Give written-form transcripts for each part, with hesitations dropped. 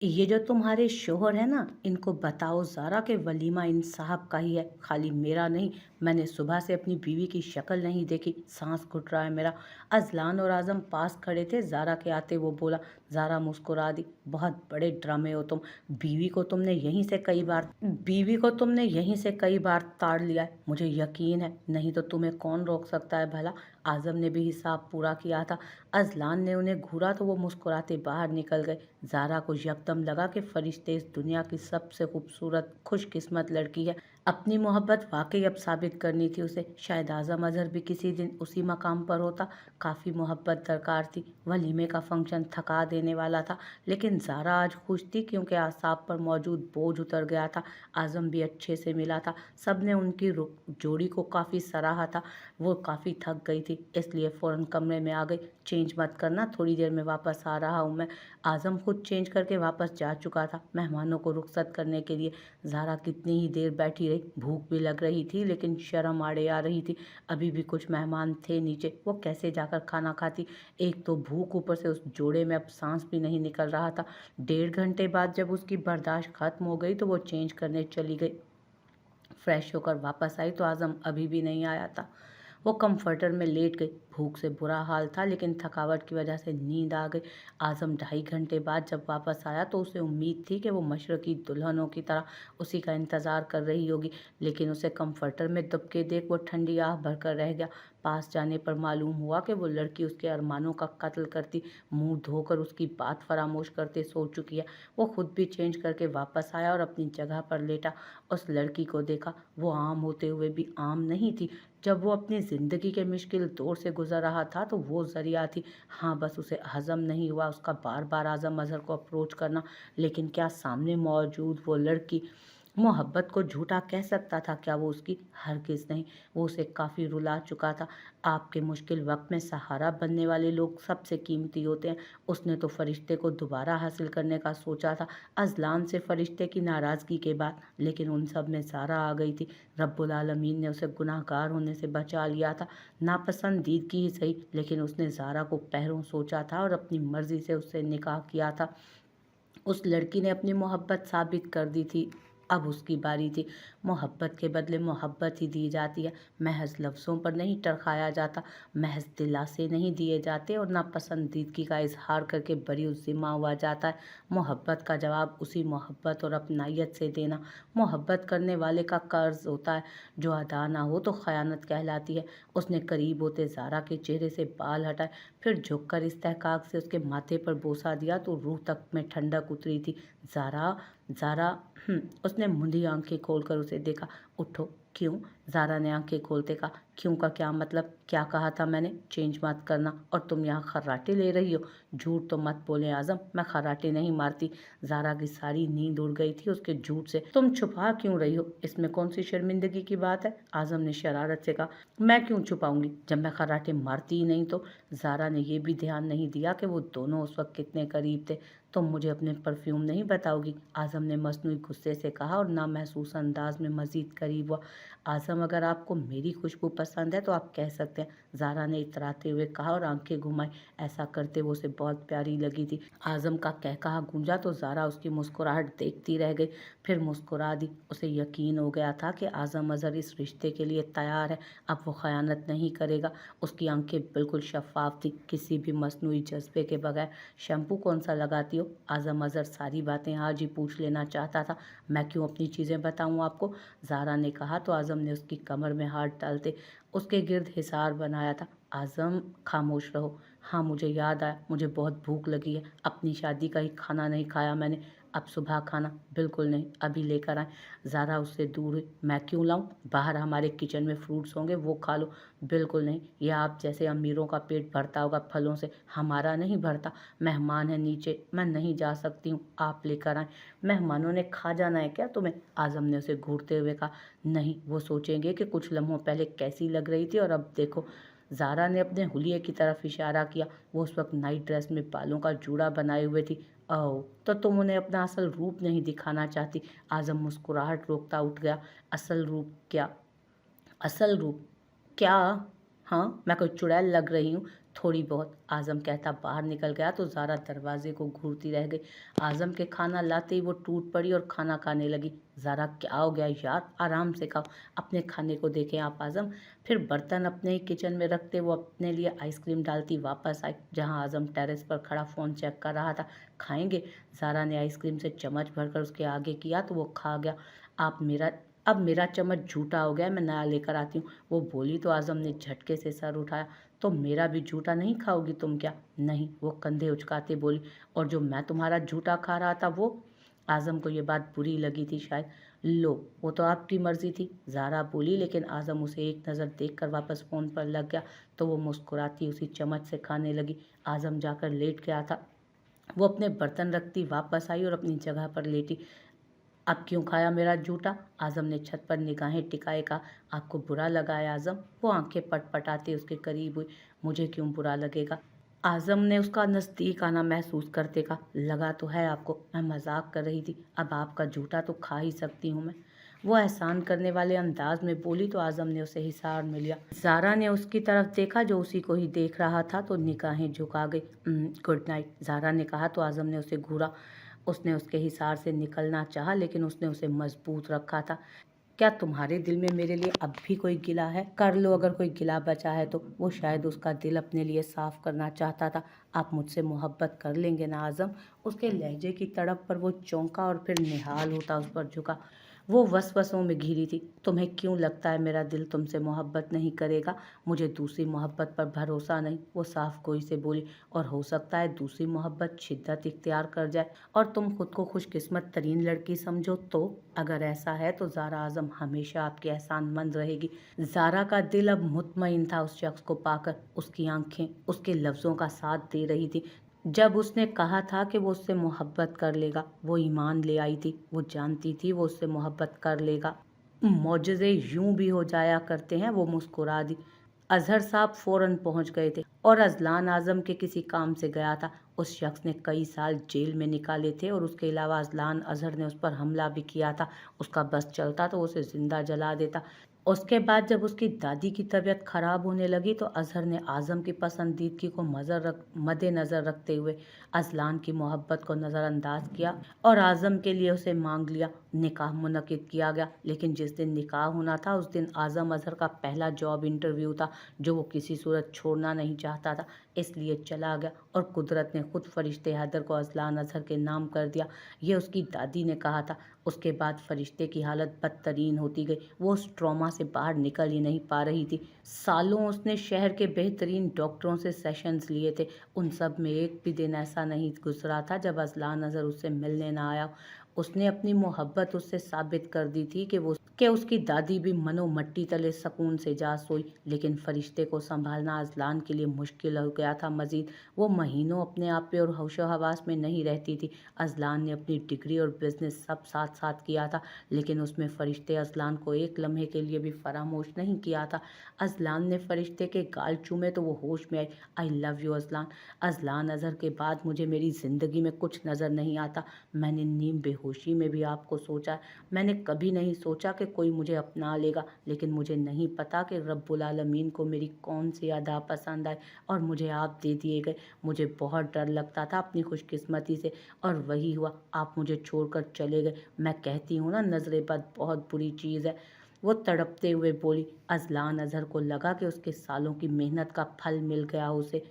ये जो तुम्हारे शोहर है ना, इनको बताओ ज़ारा के वलीमा इन साहब का ही है, खाली मेरा नहीं। मैंने सुबह से अपनी बीवी की शक्ल नहीं देखी, सांस घुट रहा है मेरा। अजलान और आज़म पास खड़े थे, ज़ारा के आते वो बोला। ज़ारा मुस्कुरा दी। बहुत बड़े ड्रामे हो तुम। बीवी को तुमने यहीं से कई बार ताड़ लिया है, मुझे यकीन है, नहीं तो तुम्हें कौन रोक सकता है भला। आज़म ने भी हिसाब पूरा किया था। अजलान ने उन्हें घूरा तो वो मुस्कुराते बाहर निकल गए। ज़ारा को यकदम लगा कि फरिश्ते इस दुनिया की सबसे खूबसूरत खुशकिस्मत लड़की है। अपनी मोहब्बत वाकई अब साबित करनी थी उसे। शायद आज़म अजहर भी किसी दिन उसी मकाम पर होता। काफ़ी मोहब्बत दरकार थी। वलीमे का फंक्शन थका देने वाला था, लेकिन ज़ारा आज खुश थी क्योंकि आसाब पर मौजूद बोझ उतर गया था। आज़म भी अच्छे से मिला था। सब ने उनकी जोड़ी को काफ़ी सराहा था। वो काफ़ी थक गई थी, इसलिए फ़ौरन कमरे में आ गई। चेंज मत करना, थोड़ी देर में वापस आ रहा हूँ मैं। आज़म खुद चेंज करके वापस जा चुका था मेहमानों को रुखसत करने के लिए। ज़ारा कितनी ही देर बैठी रही। भूख भी लग रही थी, लेकिन शर्म आड़े आ रही थी। अभी भी कुछ मेहमान थे नीचे, वो कैसे जाकर खाना खाती। एक तो भूख, ऊपर से उस जोड़े में अब सांस भी नहीं निकल रहा था। 1.5 घंटे बाद जब उसकी बर्दाश्त खत्म हो गई तो वो चेंज करने चली गई। फ्रेश होकर वापस आई तो आज़म अभी भी नहीं आया था। वो कंफर्टर में लेट गई। भूख से बुरा हाल था, लेकिन थकावट की वजह से नींद आ गई। आज़म 2.5 घंटे बाद जब वापस आया तो उसे उम्मीद थी कि वो मशरक़ी दुल्हनों की तरह उसी का इंतज़ार कर रही होगी, लेकिन उसे कंफर्टर में दबके देख वो ठंडी आह भरकर रह गया। पास जाने पर मालूम हुआ कि वो लड़की उसके अरमानों का कत्ल करती मुंह धोकर उसकी बात फरामोश करते सो चुकी है। वो खुद भी चेंज करके वापस आया और अपनी जगह पर लेटा। उस लड़की को देखा। वो आम होते हुए भी आम नहीं थी। जब वो अपनी ज़िंदगी के मुश्किल दौर से गुजर रहा था तो वो ज़रिया थी। हाँ, बस उसे हज़म नहीं हुआ उसका बार बार आज़म अज़हर को अप्रोच करना। लेकिन क्या सामने मौजूद वो लड़की मोहब्बत को झूठा कह सकता था? क्या वो उसकी? हरगिज़ नहीं। वो उसे काफ़ी रुला चुका था। आपके मुश्किल वक्त में सहारा बनने वाले लोग सबसे कीमती होते हैं। उसने तो फरिश्ते को दोबारा हासिल करने का सोचा था, अज़लान से फरिश्ते की नाराज़गी के बाद, लेकिन उन सब में ज़ारा आ गई थी। रब्बुल आलमीन ने उसे गुनाहगार होने से बचा लिया था। नापसंदीदगी ही सही, लेकिन उसने ज़ारा को पहरों सोचा था और अपनी मर्ज़ी से उससे निकाह किया था। उस लड़की ने अपनी मोहब्बत साबित कर दी थी। अब उसकी बारी थी। मोहब्बत के बदले मोहब्बत ही दी जाती है। महज लफ्ज़ों पर नहीं टरखाया जाता, महज दिलासे नहीं दिए जाते और ना पसंदीदगी का इजहार करके बरी ज़िम्मा हुआ जाता है। मोहब्बत का जवाब उसी मोहब्बत और अपनायत से देना मोहब्बत करने वाले का कर्ज होता है। जो अदा ना हो तो ख़यानत कहलाती है। उसने करीब होते ज़ारा के चेहरे से बाल हटाए, फिर झुककर इस्तेहकाक से उसके माथे पर बोसा दिया तो रूह तक में ठंडक उतरी थी। ज़ारा, ज़ारा। उसने मुंधी आंखें खोलकर उसे देखा। उठो। क्यों? ज़ारा ने आंखें खोलते कहा। क्यों का क्या मतलब? क्या कहा था मैंने? चेंज मत करना। और तुम यहाँ खर्राटे ले रही हो? झूठ तो मत बोले आज़म, मैं खर्राटे नहीं मारती। ज़ारा की सारी नींद उड़ गई थी उसके झूठ से। तुम छुपा क्यों रही हो? इसमें कौन सी शर्मिंदगी की बात है? आज़म ने शरारत से कहा। मैं क्यों छुपाऊंगी जब मैं खर्राटे मारती ही नहीं तो? ज़ारा ने यह भी ध्यान नहीं दिया कि वो दोनों उस वक्त कितने करीब थे। तुम मुझे अपने परफ्यूम नहीं बताओगी? आज़म ने मसनूई गुस्से से कहा और नामहसूस अंदाज में मज़ीद करीब हुआ। आज़म, अगर आपको मेरी खुशबू पसंद है तो आप कह सकते हैं, ज़ारा ने इतराते हुए कहा और आंखें घुमाई। ऐसा करते वो उसे बहुत प्यारी लगी थी। आज़म का कहकहा गूंजा तो ज़ारा उसकी मुस्कुराहट देखती रह गई, फिर मुस्कुरा दी। उसे यकीन हो गया था कि आज़म अज़हर इस रिश्ते के लिए तैयार है। अब वो ख़यानत नहीं करेगा। उसकी आंखें बिल्कुल शफाफ थी, किसी भी मसनूई जज्बे के बगैर। शैम्पू कौन सा लगाती हो? आज़म अज़हर सारी बातें आज ही पूछ लेना चाहता था। मैं क्यों अपनी चीज़ें बताऊं आपको? ज़ारा ने कहा तो आज़म ने उसकी कमर में हाथ डालते उसके गिर्द हिसार बनाया था। आज़म, खामोश रहो। हाँ, मुझे याद आया, मुझे बहुत भूख लगी है। अपनी शादी का ही खाना नहीं खाया मैंने। अब सुबह खाना? बिल्कुल नहीं, अभी लेकर आए। ज़ारा उससे दूर हुई। मैं क्यों लाऊं? बाहर हमारे किचन में फ्रूट्स होंगे, वो खा लो। बिल्कुल नहीं, यह आप जैसे अमीरों का पेट भरता होगा फलों से, हमारा नहीं भरता। मेहमान है नीचे, मैं नहीं जा सकती हूँ, आप लेकर आएं। मेहमानों ने खा जाना है क्या तुम्हें? आज़म ने उसे घूरते हुए कहा। नहीं, वो सोचेंगे कि कुछ लम्हों पहले कैसी लग रही थी और अब देखो। ज़ारा ने अपने हुलिये की तरफ इशारा किया। वो उस वक्त नाइट ड्रेस में बालों का जूड़ा बनाए हुए थी। ओह, तो तुम उन्हें अपना असल रूप नहीं दिखाना चाहती? आज़म मुस्कुराहट रोकता उठ गया। असल रूप क्या? असल रूप क्या? हाँ, मैं कोई चुड़ैल लग रही हूँ? थोड़ी बहुत, आज़म कहता बाहर निकल गया तो ज़ारा दरवाजे को घूरती रह गई। आज़म के खाना लाते ही वो टूट पड़ी और खाना खाने लगी। ज़ारा क्या हो गया यार, आराम से खाओ, अपने खाने को देखें आप आज़म। फिर बर्तन अपने ही किचन में रखते वो अपने लिए आइसक्रीम डालती वापस आई, जहाँ आज़म टेरेस पर खड़ा फ़ोन चेक कर रहा था। खाएंगे? ज़ारा ने आइसक्रीम से चम्मच भरकर उसके आगे किया तो वो खा गया। आप मेरा अब मेरा चम्मच झूठा हो गया, मैं नया लेकर आती हूँ, वो बोली तो आज़म ने झटके से सर उठाया। तो मेरा भी झूठा नहीं खाओगी तुम क्या? नहीं, वो कंधे उचकाते बोली। और जो मैं तुम्हारा झूठा खा रहा था वो? आज़म को ये बात बुरी लगी थी शायद। लो, वो तो आपकी मर्जी थी, ज़ारा बोली, लेकिन आज़म उसे एक नज़र देखकर वापस फ़ोन पर लग गया तो वो मुस्कुराती उसी चम्मच से खाने लगी। आज़म जाकर लेट गया था। वो अपने बर्तन रखती वापस आई और अपनी जगह पर लेटी। अब क्यों खाया मेरा जूता? आज़म ने छत पर निगाहें टिकाए कहा। आपको बुरा लगा है आज़म? वो आंखें पटपटाते उसके करीब हुई। मुझे क्यों बुरा लगेगा? आज़म ने उसका नज़दीक आना महसूस करते कहा। लगा तो है आपको, मैं मजाक कर रही थी, अब आपका जूता तो खा ही सकती हूँ मैं। वो एहसान करने वाले अंदाज में बोली तो आज़म ने उसे हिसार में लिया। ज़ारा ने उसकी तरफ देखा जो उसी को ही देख रहा था तो निगाहें झुका गई। गुड नाइट, ज़ारा ने कहा तो आज़म ने उसे घूरा। उसने उसके हिसार से निकलना चाहा लेकिन उसने उसे मजबूत रखा था। क्या तुम्हारे दिल में मेरे लिए अब भी कोई गिला है? कर लो अगर कोई गिला बचा है तो। वो शायद उसका दिल अपने लिए साफ करना चाहता था। आप मुझसे मोहब्बत कर लेंगे ना आज़म? उसके लहजे की तड़प पर वो चौंका और फिर निहाल होता उस पर झुका। वो वसवसों में घिरी थी। तुम्हें क्यों लगता है मेरा दिल तुमसे मोहब्बत नहीं करेगा? मुझे दूसरी मोहब्बत पर भरोसा नहीं, वो साफ गोई से बोली। और हो सकता है दूसरी मोहब्बत शिद्दत इख्तियार कर जाए और तुम खुद को खुशकिस्मत तरीन लड़की समझो तो? अगर ऐसा है तो ज़ारा आज़म हमेशा आपकी एहसानमंद रहेगी। ज़ारा का दिल अब मुतमईन था उस शख्स को पाकर। उसकी आंखें उसके लफ्ज़ों का साथ दे रही थी। जब उसने कहा था कि वो उससे मोहब्बत कर लेगा, वो ईमान ले आई थी। वो जानती थी वो उससे मोहब्बत कर लेगा। मौजज़े यूं भी हो जाया करते हैं। वो मुस्कुरा दी। अजहर साहब फौरन पहुंच गए थे और अजलान आजम के किसी काम से गया था। उस शख्स ने कई साल जेल में निकाले थे और उसके अलावा अजलान अजहर ने उस पर हमला भी किया था। उसका बस चलता तो उसे जिंदा जला देता। उसके बाद जब उसकी दादी की तबीयत खराब होने लगी तो अजहर ने आजम की पसंदीदगी को मद्देनजर रखते हुए अजलान की मोहब्बत को नज़रअंदाज किया और आजम के लिए उसे मांग लिया। निकाह मुनक्किद किया गया, लेकिन जिस दिन निकाह होना था उस दिन आजम अजहर का पहला जॉब इंटरव्यू था जो वो किसी सूरत छोड़ना नहीं चाहता था, इसलिए चला गया और कुदरत ने खुद फरिश्ते हैदर को अजलान अजहर के नाम कर दिया। ये उसकी दादी ने कहा था। उसके बाद फरिश्ते की हालत बदतरीन होती गई। वो उस ट्रॉमा से बाहर निकल ही नहीं पा रही थी। सालों उसने शहर के बेहतरीन डॉक्टरों से सेशंस लिए थे, उन सब में एक भी दिन ऐसा नहीं गुजरा था जब अजलान अजहर उससे मिलने ना आया। उसने अपनी मोहब्बत उससे साबित कर दी थी कि उसकी दादी भी मनो मट्टी तले सुकून से जा सोई। लेकिन फरिश्ते को संभालना अजलान के लिए मुश्किल हो गया था मजीद। वो महीनों अपने आप पे और होशो हवास में नहीं रहती थी। अजलान ने अपनी डिग्री और बिजनेस सब साथ साथ किया था, लेकिन उसमें फरिश्ते अजलान को एक लम्हे के लिए भी फरामोश नहीं किया था। अजलान ने फरिश्ते के गाल चूमे तो वो होश में आई। I love you Azlan. Azlan Azhar के बाद मुझे मेरी ज़िंदगी में कुछ नज़र नहीं आता। मैंने नीम बेहोशी में भी आपको सोचा है। मैंने कभी नहीं सोचा कि कोई मुझे अपना लेगा, लेकिन मुझे नहीं पता कि रब्बुल आलमीन को मेरी कौन सी अदा पसंद आए और मुझे आप दे दिए गए। मुझे बहुत डर लगता था अपनी खुशकिस्मती से और वही हुआ, आप मुझे छोड़कर चले गए। मैं कहती हूँ ना, नज़र बद बहुत बुरी चीज़ है। वो तड़पते हुए बोली। अजलान अजहर को लगा कि उसके सालों की मेहनत का फल मिल गया उसे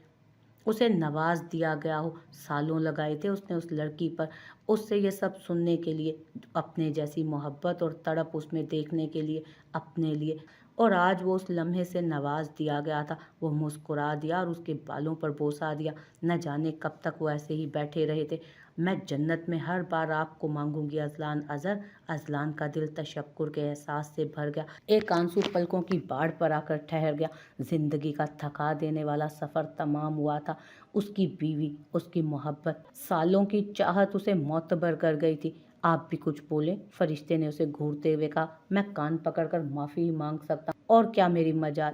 उसे नवाज दिया गया हो। सालों लगाए थे उसने उस लड़की पर, उससे ये सब सुनने के लिए, अपने जैसी मोहब्बत और तड़प उसमें देखने के लिए, अपने लिए। और आज वो उस लम्हे से नवाज दिया गया था। वो मुस्कुरा दिया और उसके बालों पर बोसा दिया। न जाने कब तक वो ऐसे ही बैठे रहे थे। मैं जन्नत में हर बार आपको मांगूंगी अजलान अजहर। अजलान का दिल तशक्कुर के एहसास से भर गया। एक आंसू पलकों की बाढ़ पर आकर ठहर गया। जिंदगी का थका देने वाला सफर तमाम हुआ था। उसकी बीवी, उसकी मोहब्बत, सालों की चाहत उसे मोतबर कर गई थी। आप भी कुछ बोले, फरिश्ते ने उसे घूरते हुए कहा। मैं कान पकड़कर माफी ही मांग सकता हूँ, और क्या मेरी मजाल?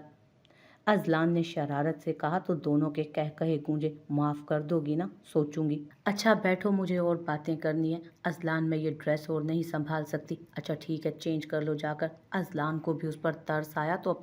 अजलान ने शरारत से कहा तो दोनों के कह कहे गूंजे। माफ कर दोगी ना? सोचूंगी। अच्छा बैठो, मुझे और बातें करनी है। अजलान, मैं ये ड्रेस और नहीं संभाल सकती। अच्छा ठीक है, चेंज कर लो जाकर। अजलान को भी उस पर तरस आया तो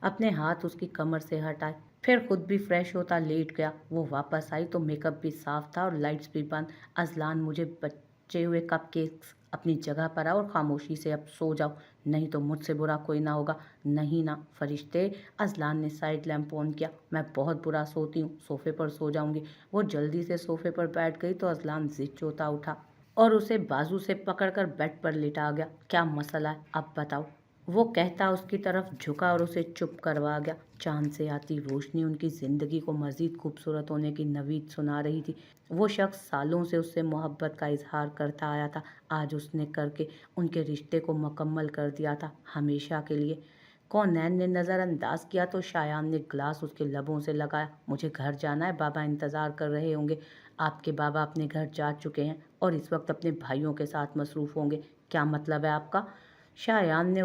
अपने हाथ उसकी कमर से हटाए, फिर खुद भी फ्रेश होता लेट गया। वो वापस आई तो मेकअप भी साफ था और लाइट्स भी बंद। अजलान, मुझे बचे हुए कपकेक्स अपनी जगह पर आओ और खामोशी से अब सो जाओ, नहीं तो मुझसे बुरा कोई ना होगा। नहीं ना फरिश्ते। अजलान ने साइड लैंप ऑन किया। मैं बहुत बुरा सोती हूँ, सोफे पर सो जाऊंगी। वो जल्दी से सोफे पर बैठ गई तो अजलान जिद उठा और उसे बाजू से पकड़कर बेड पर लिटा गया। क्या मसला है, अब बताओ। वो कहता उसकी तरफ झुका और उसे चुप करवा गया। चांद से आती रोशनी उनकी जिंदगी को मजीद खूबसूरत होने की नवीद सुना रही थी। वो शख्स सालों से उससे मोहब्बत का इजहार करता आया था, आज उसने करके उनके रिश्ते को मुकम्मल कर दिया था, हमेशा के लिए। कौनैन ने नज़रअंदाज किया तो शायान ने ग्लास उसके लबों से लगाया। मुझे घर जाना है, बाबा इंतज़ार कर रहे होंगे। आपके बाबा अपने घर जा चुके हैं और इस वक्त अपने भाइयों के साथ मसरूफ़ होंगे। क्या मतलब है आपका? शायान ने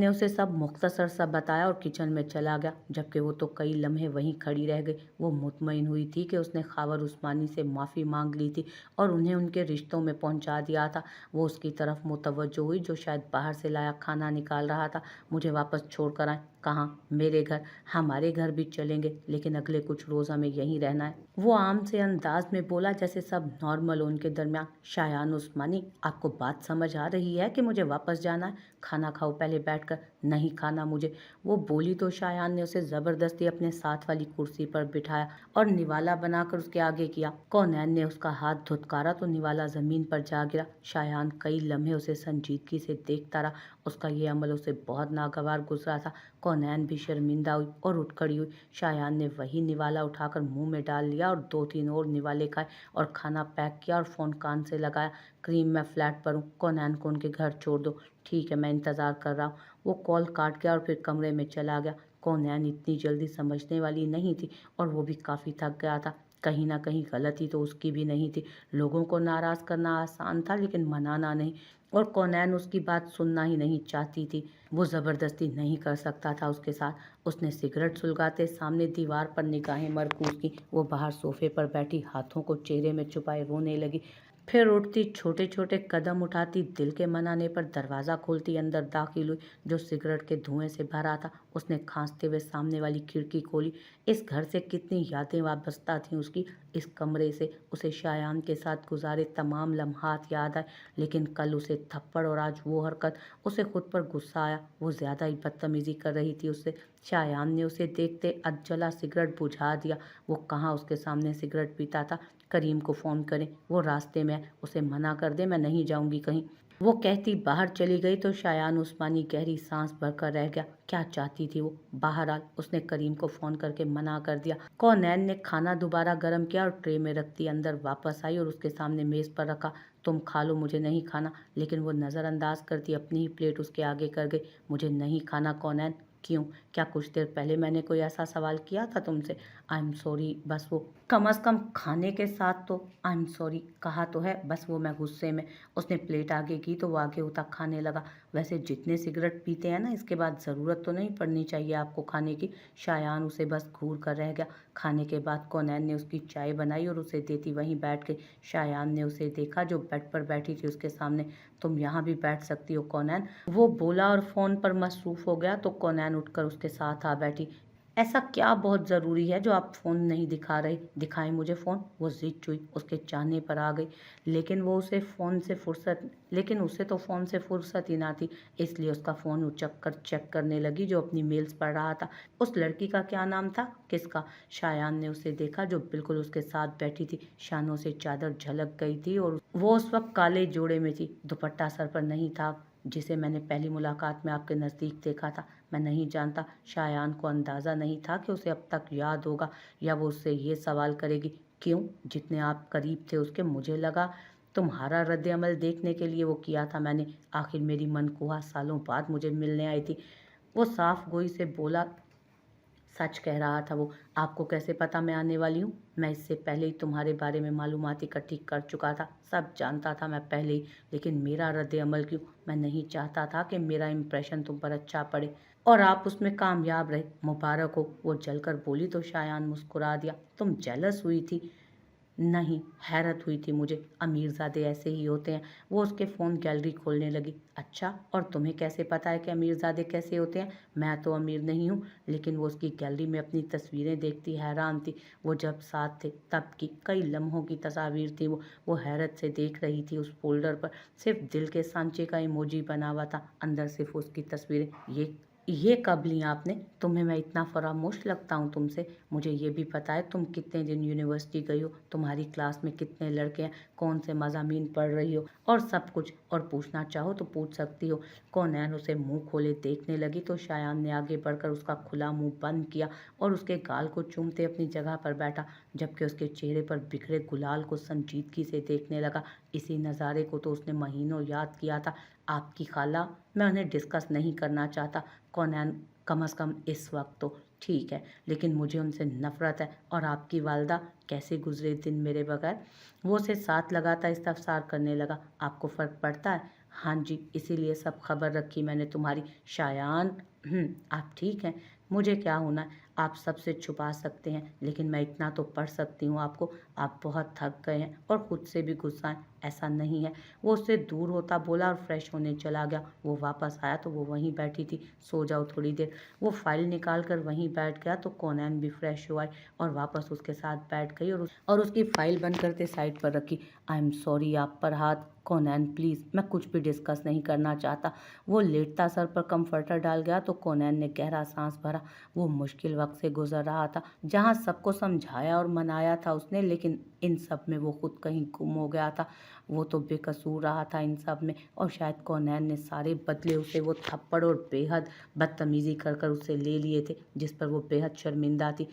उसे सब मुख्तसर सा बताया और किचन में चला गया, जबकि वो तो कई लम्हे वहीं खड़ी रह गई। वो मुतमईन हुई थी कि उसने खावर उस्मानी से माफ़ी मांग ली थी और उन्हें उनके रिश्तों में पहुंचा दिया था। वो उसकी तरफ मुतवज्जो हुई जो शायद बाहर से लाया खाना निकाल रहा था। मुझे वापस छोड़ कर आए। कहाँ? मेरे घर। हमारे घर भी चलेंगे, लेकिन अगले कुछ रोज़ हमें यहीं रहना है। वो आम से अंदाज में बोला जैसे सब नॉर्मल हो उनके दरमियान। शायान उस्मानी, आपको बात समझ आ रही है कि मुझे वापस जाना है? खाना खाओ पहले बैठकर। नहीं खाना मुझे। वो बोली तो शायान ने उसे ज़बरदस्ती अपने साथ वाली कुर्सी पर बिठाया और निवाला बनाकर उसके आगे किया। कौनैन ने उसका हाथ धुतकारा तो निवाला ज़मीन पर जा गिरा। शायान कई लम्हे उसे संजीदगी से देखता रहा। उसका ये अमल उसे बहुत नागवार गुजरा था। कौनैन भी शर्मिंदा हुई और उठ खड़ी हुई। शायान ने वही निवाला उठाकर मुंह में डाल लिया और 2-3 और निवाले खाए और खाना पैक किया और फ़ोन कान से लगाया। क्रीम, मैं फ्लैट पर हूँ, कौनैन को उनके घर छोड़ दो। ठीक है, मैं इंतज़ार कर रहा हूँ। वो कॉल काट गया और फिर कमरे में चला गया। कौनैन इतनी जल्दी समझने वाली नहीं थी और वो भी काफ़ी थक गया था। कहीं ना कहीं गलती तो उसकी भी नहीं थी। लोगों को नाराज़ करना आसान था लेकिन मनाना नहीं, और कौनैन उसकी बात सुनना ही नहीं चाहती थी। वो ज़बरदस्ती नहीं कर सकता था उसके साथ। उसने सिगरेट सुलगाते सामने दीवार पर निगाहें मरकूज की। वो बाहर सोफे पर बैठी हाथों को चेहरे में छुपाए रोने लगी। फिर उठती, छोटे छोटे कदम उठाती, दिल के मनाने पर दरवाज़ा खोलती अंदर दाखिल हुई, जो सिगरेट के धुएं से भरा था। उसने खांसते हुए सामने वाली खिड़की खोली। इस घर से कितनी यादें वाबस्ता थीं उसकी। इस कमरे से उसे शायान के साथ गुजारे तमाम लम्हात याद आए, लेकिन कल उसे थप्पड़ और आज वो हरकत। उसे खुद पर गुस्सा आया। वो ज़्यादा ही बदतमीजी कर रही थी उससे। शायान ने उसे देखते अधजला सिगरेट बुझा दिया। वो कहाँ उसके सामने सिगरेट पीता था। करीम को फ़ोन करें, वो रास्ते में है, उसे मना कर दे, मैं नहीं जाऊंगी कहीं। वो कहती बाहर चली गई तो शायान उस्मानी गहरी सांस भरकर रह गया। क्या चाहती थी वो? बहरहाल उसने करीम को फ़ोन करके मना कर दिया। कौनैन ने खाना दोबारा गर्म किया और ट्रे में रखती अंदर वापस आई और उसके सामने मेज़ पर रखा। तुम खा लो, मुझे नहीं खाना। लेकिन वो नज़रअंदाज करती अपनी ही प्लेट उसके आगे कर गई। मुझे नहीं खाना कौनैन। क्यों? क्या कुछ देर पहले मैंने कोई ऐसा सवाल किया था तुमसे? आई एम सॉरी, बस वो कम अज़ कम खाने के साथ तो आई एम सॉरी कहा तो है, बस वो मैं गुस्से में। उसने प्लेट आगे की तो वो आगे होता खाने लगा। वैसे जितने सिगरेट पीते हैं ना, इसके बाद ज़रूरत तो नहीं पड़नी चाहिए आपको खाने की। शायान उसे बस घूर कर रह गया। खाने के बाद कौनैन ने उसकी चाय बनाई और उसे देती वहीं बैठ गई। शायान ने उसे देखा जो बेड पर बैठी थी उसके सामने। तुम यहाँ भी बैठ सकती हो कौनैन, वो बोला और फ़ोन पर मसरूफ़ हो गया तो कौनैन उठकर उसके साथ आ बैठी। ऐसा क्या बहुत ज़रूरी है जो आप फ़ोन नहीं दिखा रहे? दिखाएं मुझे फ़ोन। वो ज़िद हुई, उसके चाहने पर आ गई। लेकिन उसे तो फ़ोन से फुर्सत ही ना थी, इसलिए उसका फ़ोन उचक कर चेक करने लगी जो अपनी मेल्स पढ़ रहा था। उस लड़की का क्या नाम था? किसका? शायान ने उसे देखा जो बिल्कुल उसके साथ बैठी थी। शानों से चादर झलक गई थी और वो उस वक्त काले जोड़े में थी। दुपट्टा सर पर नहीं था। जिसे मैंने पहली मुलाकात में आपके नज़दीक देखा था। मैं नहीं जानता। शायान को अंदाज़ा नहीं था कि उसे अब तक याद होगा या वो उससे ये सवाल करेगी। क्यों? जितने आप करीब थे उसके, मुझे लगा तुम्हारा रद्द अमल देखने के लिए वो किया था मैंने। आखिर मेरी मनकुहा सालों बाद मुझे मिलने आई थी। वो साफ गोई से बोला। सच कह रहा था वो। आपको कैसे पता मैं आने वाली हूँ? मैं इससे पहले ही तुम्हारे बारे में मालूमात इकट्ठी कर चुका था, सब जानता था मैं पहले ही। लेकिन मेरा रद्द अमल क्यों? मैं नहीं चाहता था कि मेरा इम्प्रेशन तुम पर अच्छा पड़े, और आप उसमें कामयाब रहे। मुबारक हो, वो जलकर बोली तो शायान मुस्कुरा दिया। तुम जेलस हुई थी? नहीं, हैरत हुई थी मुझे। अमीरज़ादे ऐसे ही होते हैं। वो उसके फ़ोन गैलरी खोलने लगी। अच्छा, और तुम्हें कैसे पता है कि अमीरज़ादे कैसे होते हैं? मैं तो अमीर नहीं हूँ, लेकिन वो उसकी गैलरी में अपनी तस्वीरें देखती हैरान थी। वो जब साथ थे तब की कई लम्हों की तस्वीर थी वो हैरत से देख रही थी उस फ़ोल्डर पर सिर्फ़ दिल के सांचे का इमोजी बना हुआ था, अंदर सिर्फ़ उसकी तस्वीरें। ये कब ली आपने? तुम्हें मैं इतना फरामोश लगता हूँ तुमसे? मुझे ये भी पता है तुम कितने दिन यूनिवर्सिटी गई हो, तुम्हारी क्लास में कितने लड़के हैं, कौन से मज़ामीन पढ़ रही हो और सब कुछ। और पूछना चाहो तो पूछ सकती हो। कौनैन उसे मुँह खोले देखने लगी तो शायान ने आगे बढ़कर उसका खुला मुँह बंद किया और उसके गाल को चूमते अपनी जगह पर बैठा, जबकि उसके चेहरे पर बिखरे गुलाल को संजीदगी से देखने लगा। इसी नज़ारे को तो उसने महीनों याद किया था। आपकी खाला, मैं उन्हें डिस्कस नहीं करना चाहता कौनैन, कम से कम इस वक्त तो। ठीक है, लेकिन मुझे उनसे नफ़रत है। और आपकी वालदा, कैसे गुजरे दिन मेरे बगैर? वो उसे साथ लगाता इस्तफसार करने लगा। आपको फ़र्क पड़ता है? हाँ जी, इसीलिए सब खबर रखी मैंने तुम्हारी। शायान, आप ठीक हैं? मुझे क्या होना है? आप सबसे छुपा सकते हैं, लेकिन मैं इतना तो पढ़ सकती हूँ आपको। आप बहुत थक गए हैं और खुद से भी गुस्सा हैं। ऐसा नहीं है। वो उससे दूर होता बोला और फ्रेश होने चला गया। वो वापस आया तो वो वहीं बैठी थी। सो जाओ थोड़ी देर। वो फाइल निकाल कर वहीं बैठ गया तो कौनैन भी फ्रेश हुआ और वापस उसके साथ बैठ गई और उसकी फाइल बंद करते साइड पर रखी। आई एम सॉरी, आप पर हाथ। कौनैन प्लीज़, मैं कुछ भी डिस्कस नहीं करना चाहता। वो लेटता सर पर कंफर्टर डाल गया तो कौनैन ने गहरा सांस भरा। वो मुश्किल वक्त से गुजर रहा था, जहाँ सबको समझाया और मनाया था उसने, लेकिन इन सब में वो खुद कहीं गुम हो गया था। वो तो बेकसूर रहा था इन सब में, और शायद कौनैन ने सारे बदले उसे वो थप्पड़ और बेहद बदतमीजी कर कर उससे ले लिए थे, जिस पर वो बेहद शर्मिंदा थी।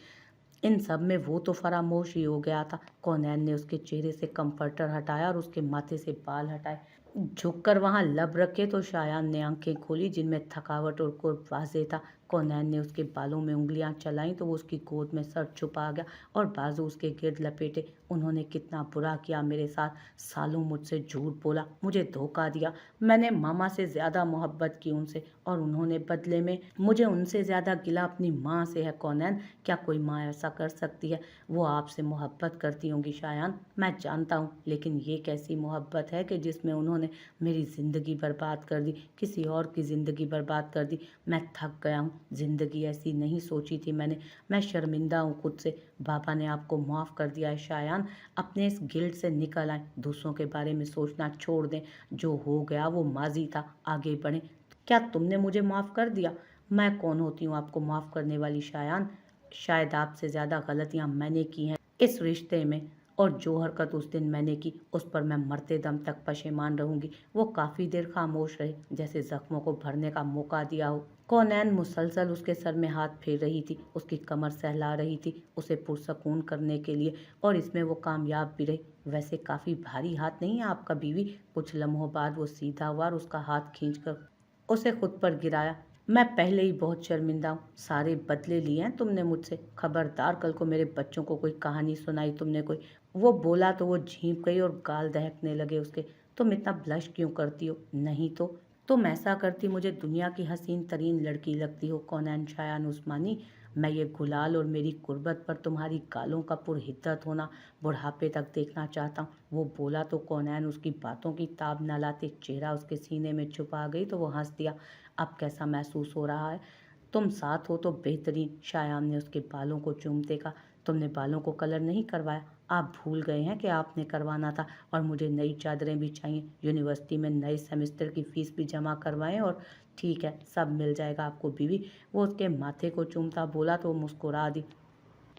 इन सब में वो तो फरामोश ही हो गया था। कौनैन ने उसके चेहरे से कंफर्टर हटाया और उसके माथे से बाल हटाए। झुककर वहां लब रखे तो शायान ने आंखें खोली, जिनमें थकावट और कुर्ब वाज़ेह था। कौनैन ने उसके बालों में उंगलियां चलाईं तो वो उसकी गोद में सर छुपा गया और बाजू उसके गिर्द लपेटे। उन्होंने कितना बुरा किया मेरे साथ। सालों मुझसे झूठ बोला, मुझे धोखा दिया। मैंने मामा से ज़्यादा मोहब्बत की उनसे, और उन्होंने बदले में मुझे उनसे ज़्यादा गिला अपनी माँ से है। कौनैन, क्या कोई माँ ऐसा कर सकती है? वो आपसे मोहब्बत करती होंगी शायान, मैं जानता हूँ, लेकिन ये कैसी मोहब्बत है कि जिसमें उन्होंने मेरी ज़िंदगी बर्बाद कर दी, किसी और की ज़िंदगी बर्बाद कर दी। मैं थक गया हूँ। ज़िंदगी ऐसी नहीं सोची थी मैंने। मैं शर्मिंदा हूँ खुद से। बाबा ने आपको माफ़ कर दिया है शायान। अपने इस गिल्ट से निकल आए, दूसरों के बारे में सोचना छोड़ दें। जो हो गया वो माजी था, आगे बढ़ें। क्या तुमने मुझे माफ़ कर दिया? मैं कौन होती हूँ आपको माफ़ करने वाली शायान? शायद आपसे ज़्यादा गलतियाँ मैंने की हैं इस रिश्ते में, और जो हरकत उस दिन मैंने की उस पर मैं मरते दम तक पशेमान रहूंगी। वो काफ़ी देर खामोश रहे, जैसे जख्मों को भरने का मौका दिया हो। कौनैन मुसलसल उसके सर में हाथ फेर रही थी, उसकी कमर सहला रही थी उसे पुरसकून करने के लिए, और इसमें वो कामयाब भी रही। वैसे काफ़ी भारी हाथ नहीं है आपका बीवी? कुछ लम्हों बाद वो सीधा हुआ और उसका हाथ खींचकर उसे खुद पर गिराया। मैं पहले ही बहुत शर्मिंदा हूँ। सारे बदले लिए हैं तुमने मुझसे। खबरदार, कल को मेरे बच्चों को कोई कहानी सुनाई तुमने कोई। वो बोला तो वो झींप गई और गाल दहकने लगे उसके। तुम इतना ब्लश क्यों करती हो? नहीं तो तुम ऐसा करती मुझे दुनिया की हसीन तरीन लड़की लगती हो कौनैन शायान उस्मानी। मैं ये गुलाल और मेरी गुर्बत पर तुम्हारी गालों का पुरहिद्दत होना बुढ़ापे तक देखना चाहता हूँ। वो बोला तो कौनैन उसकी बातों की ताब न लाते चेहरा उसके सीने में छुपा गई तो वो हंस दिया। अब कैसा महसूस हो रहा है? तुम साथ हो तो बेहतरीन। शायान ने उसके बालों को चूमते कहा। तुमने बालों को कलर नहीं करवाया? आप भूल गए हैं कि आपने करवाना था। और मुझे नई चादरें भी चाहिए। यूनिवर्सिटी में नए सेमेस्टर की फीस भी जमा करवाएं, और ठीक है, सब मिल जाएगा आपको बीवी। वो उसके माथे को चूमता बोला तो वो मुस्कुरा दी।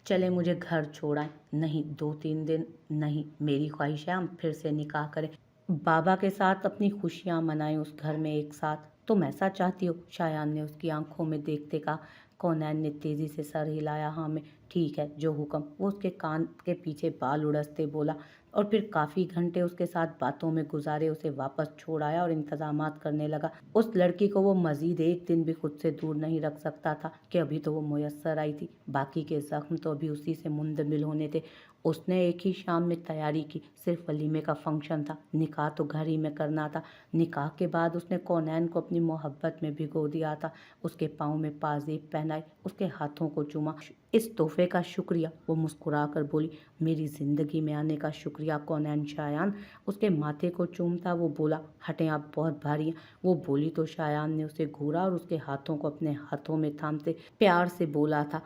चले मुझे घर छोड़ाएं। नहीं, 2-3 दिन नहीं, मेरी ख्वाहिश है हम फिर से निकाह करें, बाबा के साथ अपनी खुशियां मनाएं उस घर में एक साथ। तुम ऐसा चाहती हो? शायान ने उसकी आंखों में देखते कहा। कौनैन ने तेजी से सर हिलाया। हाँ, मैं ठीक है, जो हुक्म। वो उसके कान के पीछे बाल उड़सते बोला, और फिर काफ़ी घंटे उसके साथ बातों में गुजारे उसे वापस छोड़ आया और इंतजामात करने लगा। उस लड़की को वो मजीद एक दिन भी खुद से दूर नहीं रख सकता था कि अभी तो वो मुयस्सर आई थी, बाकी के जख्म तो अभी उसी से मुंदमिल होने थे। उसने एक ही शाम में तैयारी की। सिर्फ वलीमे का फंक्शन था, निकाह तो घर ही में करना था। निकाह के बाद उसने कौनैन को अपनी मोहब्बत में भिगो दिया था। उसके पाँव में पाजेब पहनाए, اس کے ہاتھوں کو چوما۔ اس تحفے کا شکریہ، وہ مسکرا کر بولی۔ میری زندگی میں آنے کا شکریہ کونین شایان، اس کے ماتھے کو چومتا وہ بولا۔ ہٹیں، آپ بہت بھاری ہیں، وہ بولی تو شایان نے اسے گھورا اور اس کے ہاتھوں کو اپنے ہاتھوں میں تھامتے پیار سے بولا تھا،